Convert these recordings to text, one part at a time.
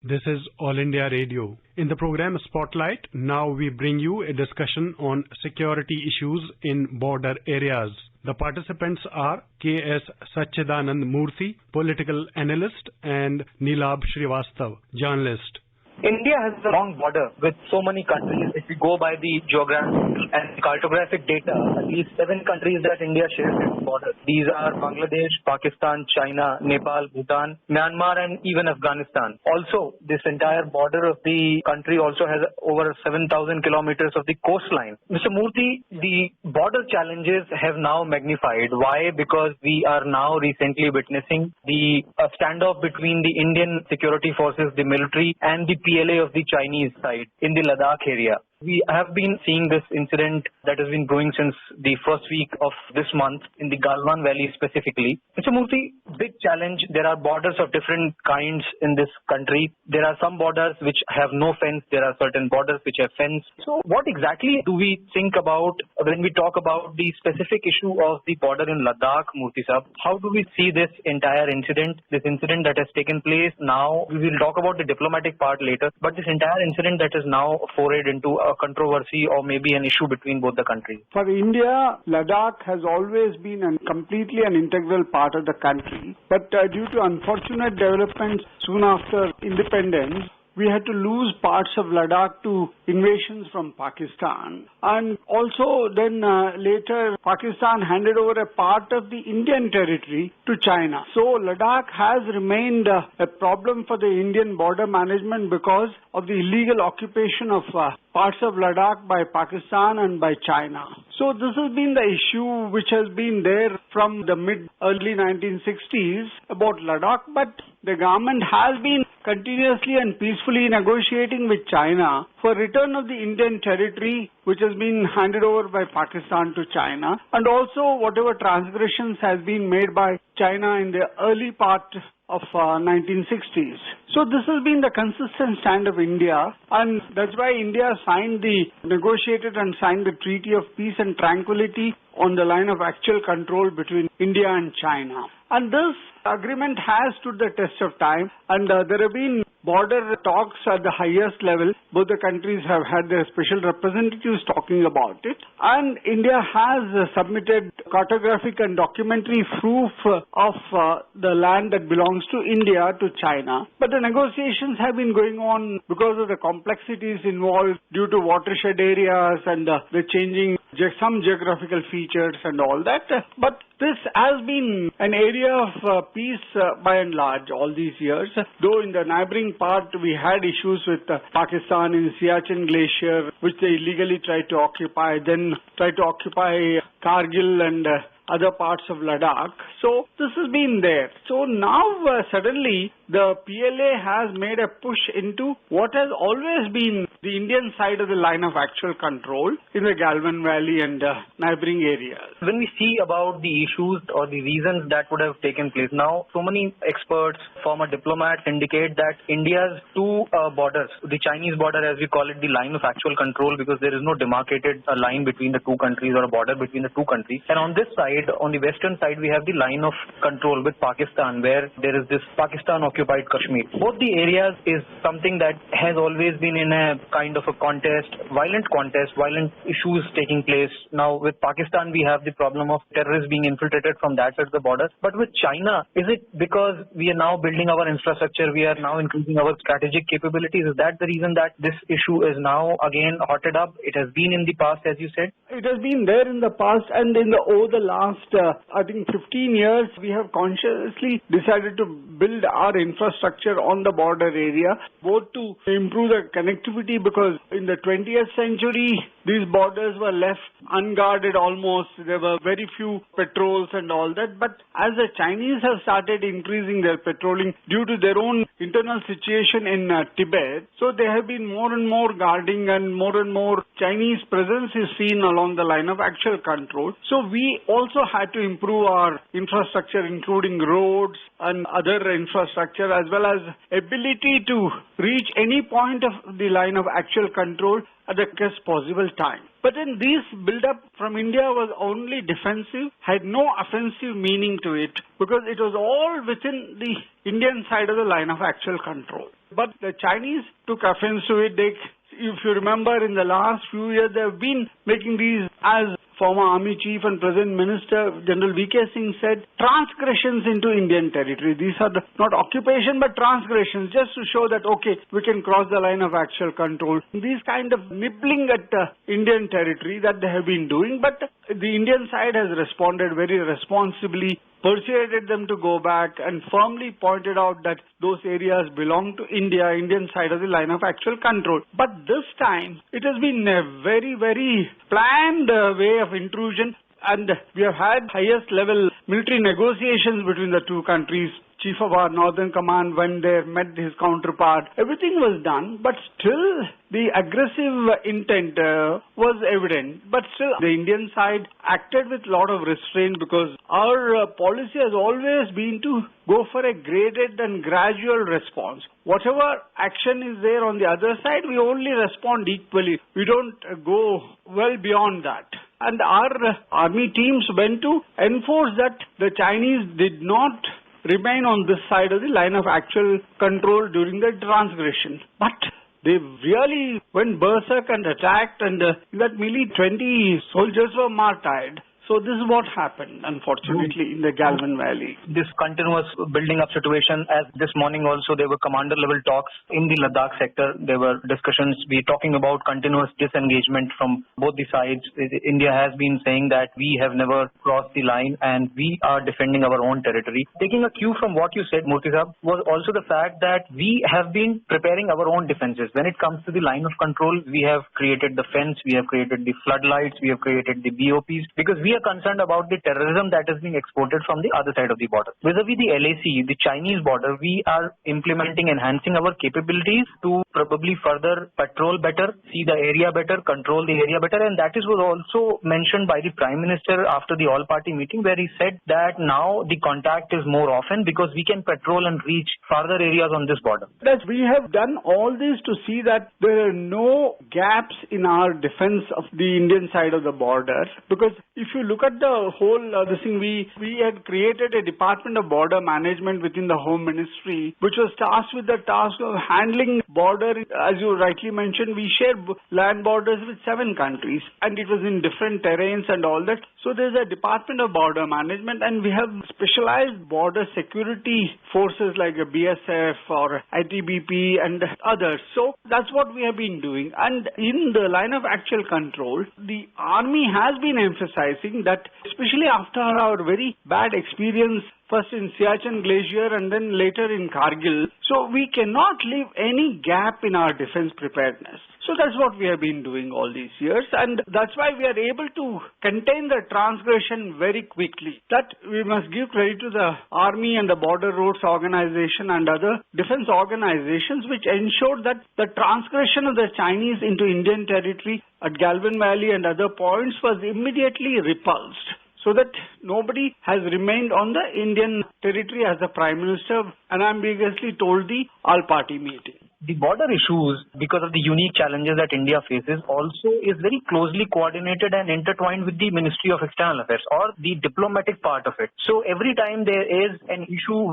This is All India Radio. In the program Spotlight, now we bring you a discussion on security issues in border areas. The participants are K.S. Sachidanand Murthy, political analyst, and Nilab Srivastav, journalist. India has a long border with so many countries. If we go by the geographical and cartographic data, at least 7 countries that India shares its border. These are Bangladesh, Pakistan, China, Nepal, Bhutan, Myanmar, and even Afghanistan. Also, this entire border of the country also has over 7,000 kilometers of the coastline. Mr. Murthy, the border challenges have now magnified. Why? Because we are now recently witnessing the standoff between the Indian security forces, the military, and the PLA of the Chinese side in the Ladakh area. We have been seeing this incident that has been going since the first week of this month in the Galwan Valley specifically. Mr. Murthy, big challenge. There are borders of different kinds in this country. There are some borders which have no fence. There are certain borders which have fence. So what exactly do we think about when we talk about the specific issue of the border in Ladakh, Murthy Sahab? How do we see this entire incident, that has taken place now? We will talk about the diplomatic part later, but this entire incident that is now forayed into a controversy or maybe an issue between both the countries. For India, Ladakh has always been completely an integral part of the country. But due to unfortunate developments soon after independence, we had to lose parts of Ladakh to invasions from Pakistan. And also then later Pakistan handed over a part of the Indian territory to China. So Ladakh has remained a problem for the Indian border management because of the illegal occupation of parts of Ladakh by Pakistan and by China. So this has been the issue which has been there from the mid-early 1960s about Ladakh, but the government has been continuously and peacefully negotiating with China for return of the Indian territory which has been handed over by Pakistan to China, and also whatever transgressions has been made by China in the early part of 1960s. So this has been the consistent stand of India, and that's why India negotiated and signed the Treaty of Peace and Tranquility on the line of actual control between India and China. And this agreement has stood the test of time, and there have been border talks at the highest level. Both the countries have had their special representatives talking about it, and India has submitted cartographic and documentary proof of the land that belongs to India to China. But the negotiations have been going on because of the complexities involved due to watershed areas and the changing some geographical features and all that. But this has been an area of peace by and large all these years, though in the neighboring part we had issues with Pakistan in Siachen Glacier, which they illegally tried to occupy, then tried to occupy Kargil and other parts of Ladakh. So this has been there. So now suddenly the PLA has made a push into what has always been the Indian side of the line of actual control in the Galwan Valley and neighboring areas. When we see about the issues or the reasons that would have taken place, now so many experts, former diplomats indicate that India's two borders, the Chinese border as we call it, the line of actual control, because there is no demarcated line between the two countries or a border between the two countries. And on this side, on the western side, we have the line of control with Pakistan, where there is this Pakistan-occupied Kashmir. Both the areas is something that has always been in a kind of a violent issues taking place. Now, with Pakistan, we have the problem of terrorists being infiltrated from that side of the border. But with China, is it because we are now building our infrastructure, we are now increasing our strategic capabilities? Is that the reason that this issue is now again hotted up? It has been in the past, as you said? It has been there in the past, and over the last, I think 15 years, we have consciously decided to build our infrastructure on the border area, both to improve the connectivity, because in the 20th century, these borders were left unguarded almost. There were very few patrols and all that. But as the Chinese have started increasing their patrolling due to their own internal situation in Tibet, so they have been more and more guarding, and more Chinese presence is seen along the line of actual control. So we also had to improve our infrastructure, including roads and other infrastructure, as well as ability to reach any point of the line of actual control at the best possible time. But then this build-up from India was only defensive, had no offensive meaning to it, because it was all within the Indian side of the line of actual control. But the Chinese took offense to it. If you remember, in the last few years, they have been making these, as former Army Chief and Present Minister General V.K. Singh said, transgressions into Indian territory. These are not occupation but transgressions, just to show that, okay, we can cross the line of actual control. These kind of nibbling at Indian territory that they have been doing, but the Indian side has responded very responsibly, persuaded them to go back and firmly pointed out that those areas belong to India, Indian side of the line of actual control. But this time, it has been a very, very planned way of intrusion, and we have had highest level military negotiations between the two countries. Chief of our Northern Command went there, met his counterpart. Everything was done, but still the aggressive intent was evident. But still the Indian side acted with a lot of restraint, because our policy has always been to go for a graded and gradual response. Whatever action is there on the other side, we only respond equally. We don't go well beyond that. And our army teams went to enforce that the Chinese did not remain on this side of the line of actual control during the transgression. But they really went berserk and attacked, and that nearly 20 soldiers were martyred. So this is what happened, unfortunately, in the Galvan Valley. This continuous building up situation, as this morning also there were commander level talks in the Ladakh sector. There were discussions. We're talking about continuous disengagement from both the sides. India has been saying that we have never crossed the line and we are defending our own territory. Taking a cue from what you said, Murthy Sahab, was also the fact that we have been preparing our own defenses. When it comes to the line of control, we have created the fence, we have created the floodlights, we have created the BOPs, because we are concerned about the terrorism that is being exported from the other side of the border. Vis-a-vis the LAC, the Chinese border, we are enhancing our capabilities to probably further patrol better, see the area better, control the area better, and that was also mentioned by the Prime Minister after the all-party meeting, where he said that now the contact is more often because we can patrol and reach farther areas on this border. Yes, we have done all this to see that there are no gaps in our defense of the Indian side of the border, because if you look at the whole we had created a Department of Border Management within the Home Ministry, which was tasked with the task of handling border. As you rightly mentioned, we share land borders with 7 countries, and it was in different terrains and all that. So there's a Department of Border Management, and we have specialized border security forces like a BSF or ITBP and others. So that's what we have been doing. And in the line of actual control, the army has been emphasizing that, especially after our very bad experience first in Siachen Glacier and then later in Kargil, so we cannot leave any gap in our defense preparedness. So that's what we have been doing all these years, and that's why we are able to contain the transgression very quickly. That we must give credit to the Army and the Border Roads Organization and other defense organizations, which ensured that the transgression of the Chinese into Indian territory at Galvan Valley and other points was immediately repulsed, so that nobody has remained on the Indian territory, as the Prime Minister unambiguously told the all-party meeting. The border issues, because of the unique challenges that India faces, also is very closely coordinated and intertwined with the Ministry of External Affairs, or the diplomatic part of it. So every time there is an issue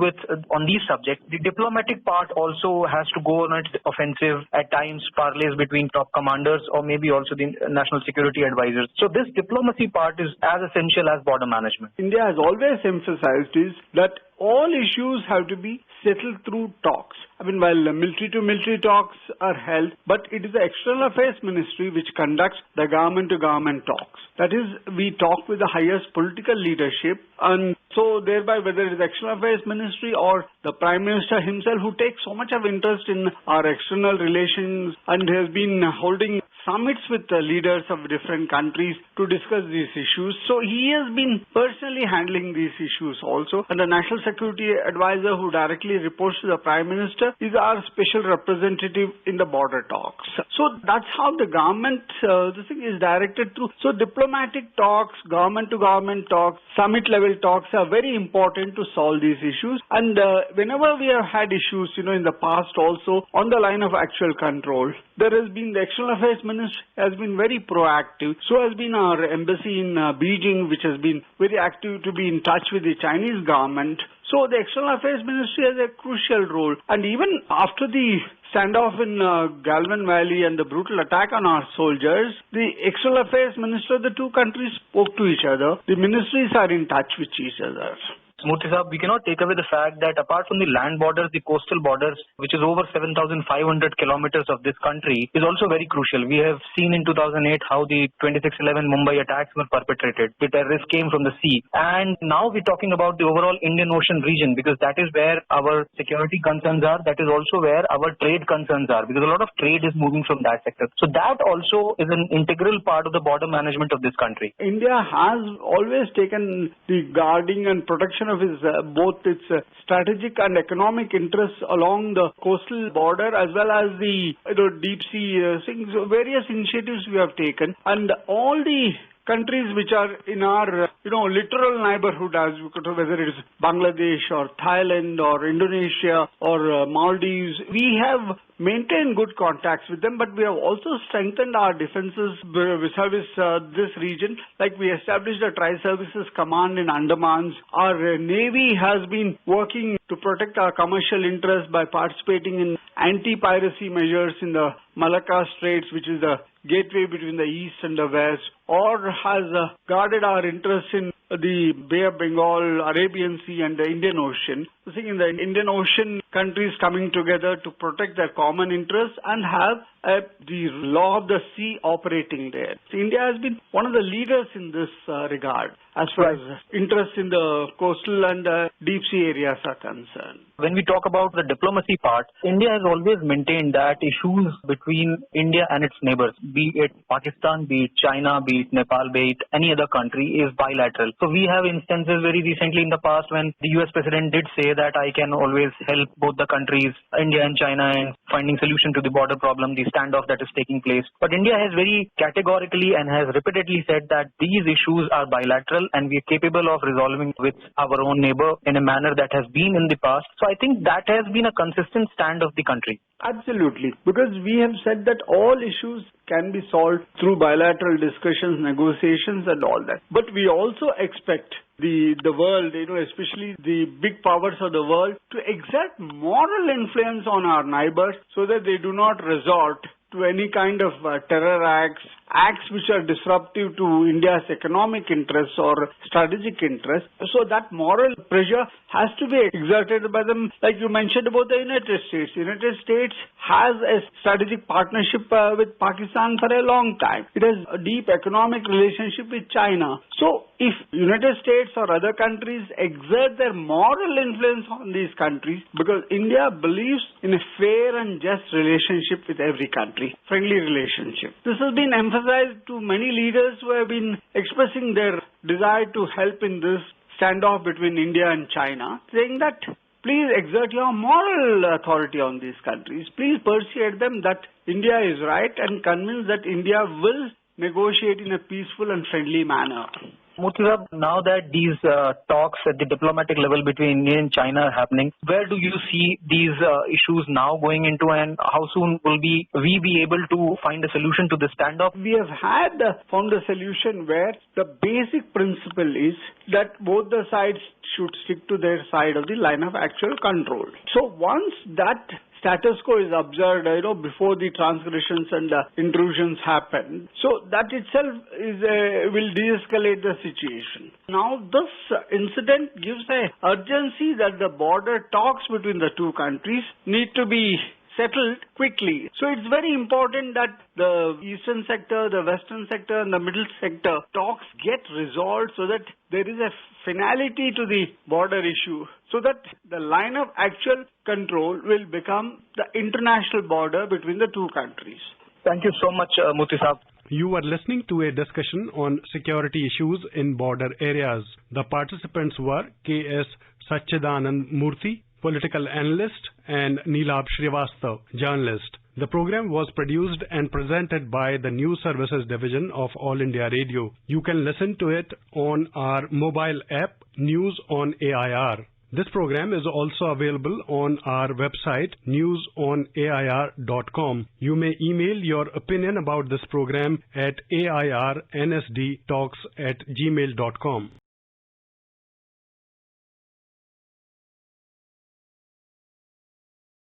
on these subjects, the diplomatic part also has to go on its offensive, at times parleys between top commanders or maybe also the national security advisors. So this diplomacy part is as essential as border management. India has always emphasized is that all issues have to be settled through talks. I mean, while military-to-military talks are held, but it is the External Affairs Ministry which conducts the government-to-government talks. That is, we talk with the highest political leadership, and so thereby whether it is the External Affairs Ministry or the Prime Minister himself, who takes so much of interest in our external relations and has been holding summits with the leaders of different countries to discuss these issues. So he has been personally handling these issues also. And the National Security Advisor, who directly reports to the Prime Minister, is our special representative in the border talks. So that's how the government, this thing is directed through. So diplomatic talks, government-to-government talks, summit-level talks are very important to solve these issues. And whenever we have had issues, in the past also, on the line of actual control, there has been the External Affairs Ministry has been very proactive. So has been our embassy in Beijing, which has been very active to be in touch with the Chinese government. So the External Affairs Ministry has a crucial role. And even after the standoff in Galvan Valley and the brutal attack on our soldiers, the External Affairs Minister of the two countries spoke to each other. The ministries are in touch with each other. Murthy Saab, we cannot take away the fact that apart from the land borders, the coastal borders, which is over 7,500 kilometers of this country, is also very crucial. We have seen in 2008 how the 26/11 Mumbai attacks were perpetrated. The terrorists came from the sea. And now we're talking about the overall Indian Ocean region, because that is where our security concerns are. That is also where our trade concerns are, because a lot of trade is moving from that sector. So that also is an integral part of the border management of this country. India has always taken the guarding and protection of both its strategic and economic interests along the coastal border, as well as the deep sea things. Various initiatives we have taken, and all the countries which are in our littoral neighborhood, as whether it is Bangladesh or Thailand or Indonesia or Maldives, we have maintained good contacts with them, but we have also strengthened our defenses vis-a-vis this region. Like we established a Tri-Services Command in Andamans. Our Navy has been working to protect our commercial interests by participating in anti-piracy measures in the Malacca Straits, which is the gateway between the east and the west, or has guarded our interests in the Bay of Bengal, Arabian Sea and the Indian Ocean. I think in the Indian Ocean, countries coming together to protect their common interests and have the law of the sea operating there. So India has been one of the leaders in this regard as far as interests in the coastal and deep sea areas are concerned. When we talk about the diplomacy part, India has always maintained that issues between India and its neighbors, be it Pakistan, be it China, be it Nepal, be it any other country, is bilateral. So we have instances very recently in the past when the US President did say that I can always help both the countries, India and China, in finding solution to the border problem, the standoff that is taking place. But India has very categorically and has repeatedly said that these issues are bilateral and we are capable of resolving with our own neighbor in a manner that has been in the past. So I think that has been a consistent stand of the country. Absolutely, because we have said that all issues can be solved through bilateral discussions, negotiations and all that. But we also expect the world, especially the big powers of the world, to exert moral influence on our neighbors so that they do not resort to any kind of terror acts which are disruptive to India's economic interests or strategic interests. So that moral pressure has to be exerted by them. Like you mentioned about the United States. United States has a strategic partnership with Pakistan for a long time. It has a deep economic relationship with China. So if United States or other countries exert their moral influence on these countries, because India believes in a fair and just relationship with every country, friendly relationship. This has been emphasized to many leaders who have been expressing their desire to help in this standoff between India and China, saying that please exert your moral authority on these countries. Please persuade them that India is right and convince that India will negotiate in a peaceful and friendly manner. Murthy Saab, now that these talks at the diplomatic level between India and China are happening, where do you see these issues now going into, and how soon will we be able to find a solution to this standoff? We have found a solution where the basic principle is that both the sides should stick to their side of the line of actual control. So once that status quo is observed, before the transgressions and intrusions happen. So that itself will de-escalate the situation. Now this incident gives a urgency that the border talks between the two countries need to be settled quickly. So it's very important that the eastern sector, the western sector and the middle sector talks get resolved so that there is a finality to the border issue, so that the line of actual control will become the international border between the two countries. Thank you so much, Murthy Saab. You are listening to a discussion on security issues in border areas. The participants were K.S. Sachidanand Murthy, political analyst, and Neelab Srivastav, journalist. The program was produced and presented by the News Services Division of All India Radio. You can listen to it on our mobile app, News on AIR. This program is also available on our website newsonair.com. You may email your opinion about this program at airnsdtalks@gmail.com.